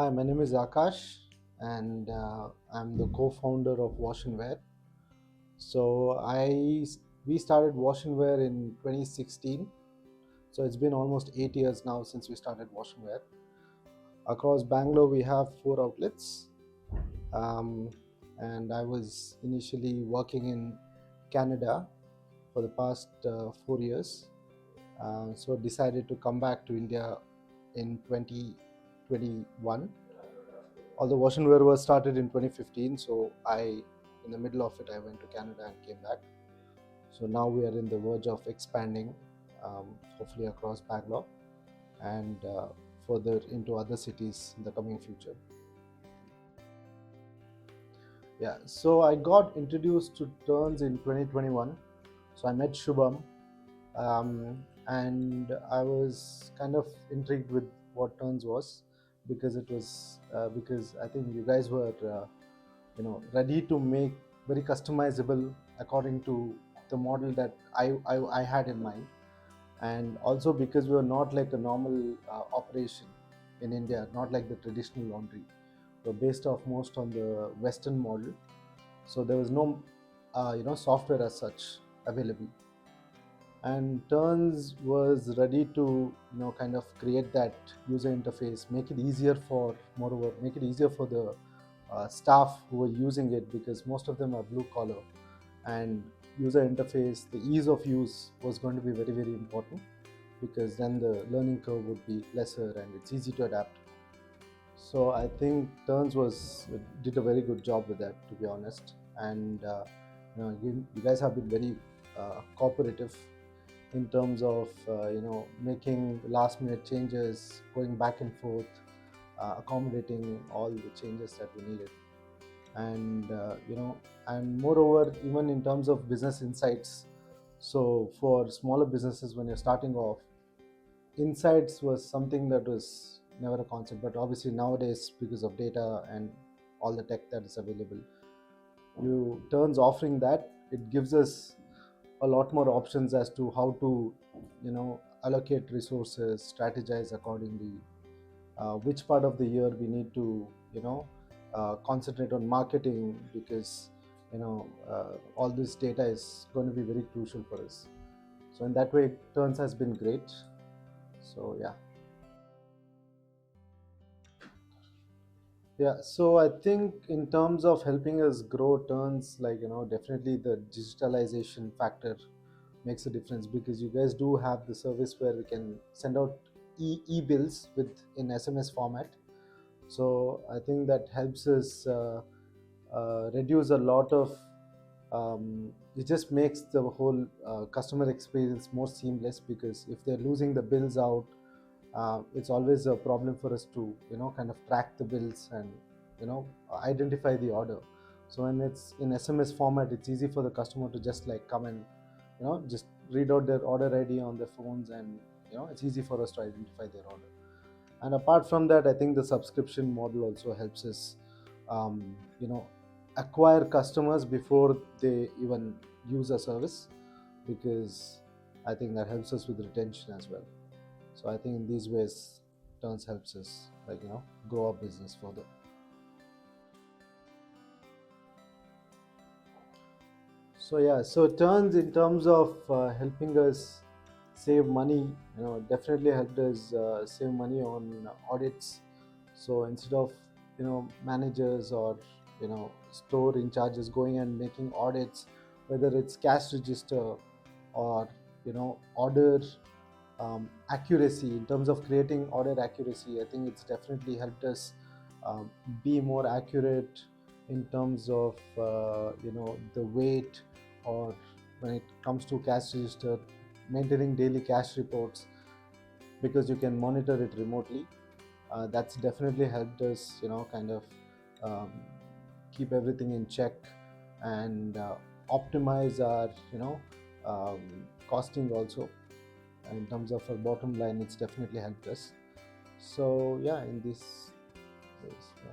Hi, my name is Akash, and I'm the co-founder of Wash N Wear. So we started Wash N Wear in 2016. So it's been almost 8 years now since we started Wash N Wear. Across Bangalore, we have 4 outlets, um, and I was initially working in Canada for the past 4 years. So decided to come back to India in 2021. Although Wash and Wear was started in 2015, so in the middle of it, I went to Canada and came back. So now we are in the verge of expanding, hopefully across Bangalore and further into other cities in the coming future. Yeah, so I got introduced to turns in 2021. So I met Shubham, and I was kind of intrigued with what turns was because I think you guys were ready to make very customizable according to the model that I had in mind, and also because we were not like a normal operation in India, not like the traditional laundry. We're based off most on the Western model, so there was no software as such available, and Turns was ready to kind of create that user interface, make it easier for moreover make it easier for the staff who are using it, because most of them are blue collar, and user interface, the ease of use was going to be very, very important, because then the learning curve would be lesser and it's easy to adapt. So I think Turns was did a very good job with that, to be honest. And you guys have been very cooperative in terms of making last minute changes, going back and forth, accommodating all the changes that we needed. And and moreover, even in terms of business insights, so for smaller businesses, when you're starting off, insights was something that was never a concept, but obviously nowadays, because of data and all the tech that is available, you Turns offering that, it gives us a lot more options as to how to allocate resources, strategize accordingly, which part of the year we need to concentrate on marketing, because all this data is going to be very crucial for us. So in that way, Turns has been great. So yeah. Yeah, so I think in terms of helping us grow Turns, like definitely the digitalization factor makes a difference, because you guys do have the service where we can send out e-bills with in SMS format. So I think that helps us reduce a lot of it just makes the whole customer experience more seamless, because if they're losing the bills out, it's always a problem for us to kind of track the bills and identify the order. So when it's in SMS format, it's easy for the customer to just like come and just read out their order ID on their phones, and it's easy for us to identify their order. And apart from that, I think the subscription model also helps us um, you know acquire customers before they even use a service, because I think that helps us with retention as well. So I think in these ways, Turns helps us grow our business further. So yeah, so Turns, in terms of helping us save money, definitely helped us save money on audits. So instead of managers or store in charges going and making audits, whether it's cash register or order accuracy, in terms of creating order accuracy, I think it's definitely helped us um, be more accurate in terms of the weight, or when it comes to cash register, maintaining daily cash reports, because you can monitor it remotely. That's definitely helped us kind of um, keep everything in check, and optimize our um, costing also. In terms of our bottom line, it's definitely helped us. So yeah, in this ways, yeah.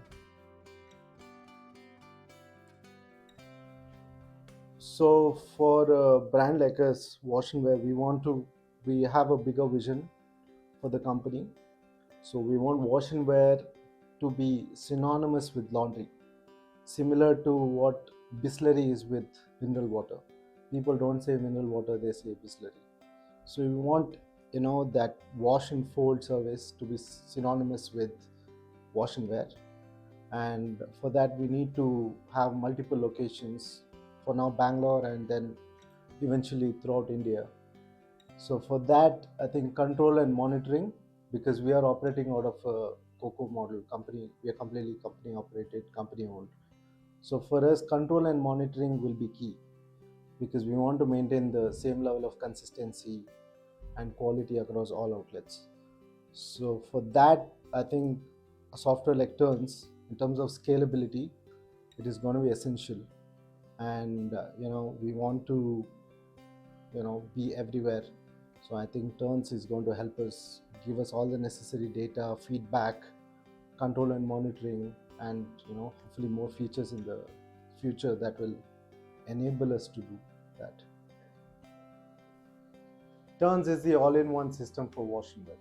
So for a brand like us, Wash and Wear, we have a bigger vision for the company. So we want Wash and Wear to be synonymous with laundry, similar to what Bisleri is with mineral water. People don't say mineral water, they say Bisleri. So we want, that wash and fold service to be synonymous with wash and wear. And for that, we need to have multiple locations. For now, Bangalore, and then eventually throughout India. So for that, I think control and monitoring, because we are operating out of a COCO model company. We are completely company operated, company owned. So for us, control and monitoring will be key, because we want to maintain the same level of consistency and quality across all outlets. So for that, I think a software like Turns, in terms of scalability, it is going to be essential. And we want to be everywhere. So I think Turns is going to help us, give us all the necessary data, feedback, control and monitoring, and hopefully more features in the future that will enable us to do that. Turns is the all-in-one system for wash and wear.